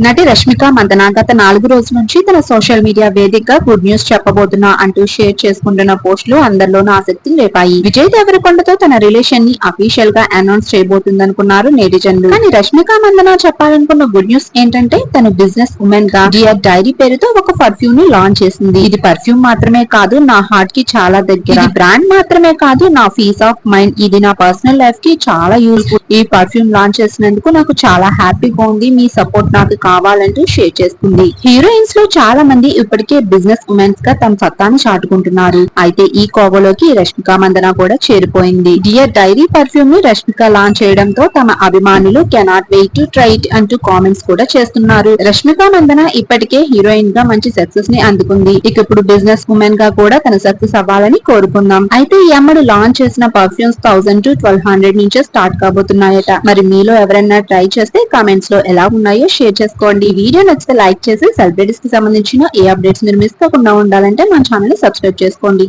నటి రష్మిక మందన గత 4 రోజుల నుంచి తన సోషల్ మీడియా వేదికగా గుడ్ న్యూస్ చెప్పబోతున్నా అంటూ షేర్ చేసుకుంటున్న పోస్టులు అందరిలోనూ ఆసక్తిని రేపాయి. విజయ్ దేవరకొండతో తన రిలేషన్ ని అఫీషియల్ గా అనౌన్స్ చేయబోతుందనుకున్నారు నెటిజన్లు. కానీ రష్మిక మందన చెప్పాలనుకున్న గుడ్ న్యూస్ ఏంటంటే తను బిజినెస్ ఉమెన్ గా డియర్ డైరీ పేరుతో ఒక పర్ఫ్యూమ్ ని లాంచ్ చేసింది. ఇది పర్ఫ్యూమ్ మాత్రమే కాదు, నా హార్ట్ కి చాలా దగ్గర. ఇది బ్రాండ్ మాత్రమే కాదు, నా పీస్ ఆఫ్ మైండ్. ఇది నా పర్సనల్ లైఫ్ కి చాలా యూజ్ఫుల్. ఈ పర్ఫ్యూమ్ లాంచ్ చేసినందుకు నాకు చాలా హ్యాపీగా ఉంది. మీ సపోర్ట్ నాకు కావాలంటూ షేర్ చేస్తుంది. హీరోయిన్స్ లో చాలా మంది ఇప్పటికే బిజినెస్ ఉమెన్స్ గా తమ సత్తాను చాటుకుంటున్నారు. అయితే ఈ కోవలోకి రష్మిక మందన కూడా చేరిపోయింది. డియర్ డైరీ పర్ఫ్యూమ్ ని రష్మిక లాంచ్ చేయడంతో తమ అభిమానులు cannot wait to try it అంటూ కామెంట్స్ కూడా చేస్తున్నారు. రష్మిక మందన ఇప్పటికే హీరోయిన్ గా మంచి సక్సెస్ ని అందుకుంది. ఇక ఇప్పుడు బిజినెస్ ఉమెన్ గా కూడా తన సక్సెస్ అవ్వాలని కోరుకుందాం. అయితే ఈ అమ్మడు లాంచ్ చేసిన పర్ఫ్యూమ్స్ 1000 to 1200 నుంచే స్టార్ట్ కాబోతున్నాయట. మరి మీలో ఎవరైనా ట్రై చేస్తే కామెంట్స్ లో ఎలా ఉన్నాయో షేర్ చేసుకోండి. ఈ వీడియో నచ్చితే లైక్ చేసి సెలబ్రిటీస్ కి సంబంధించిన ఏ అప్డేట్స్ మీరు మిస్ కాకుండా ఉండాలంటే మన ఛానల్ ని సబ్స్క్రైబ్ చేసుకోండి.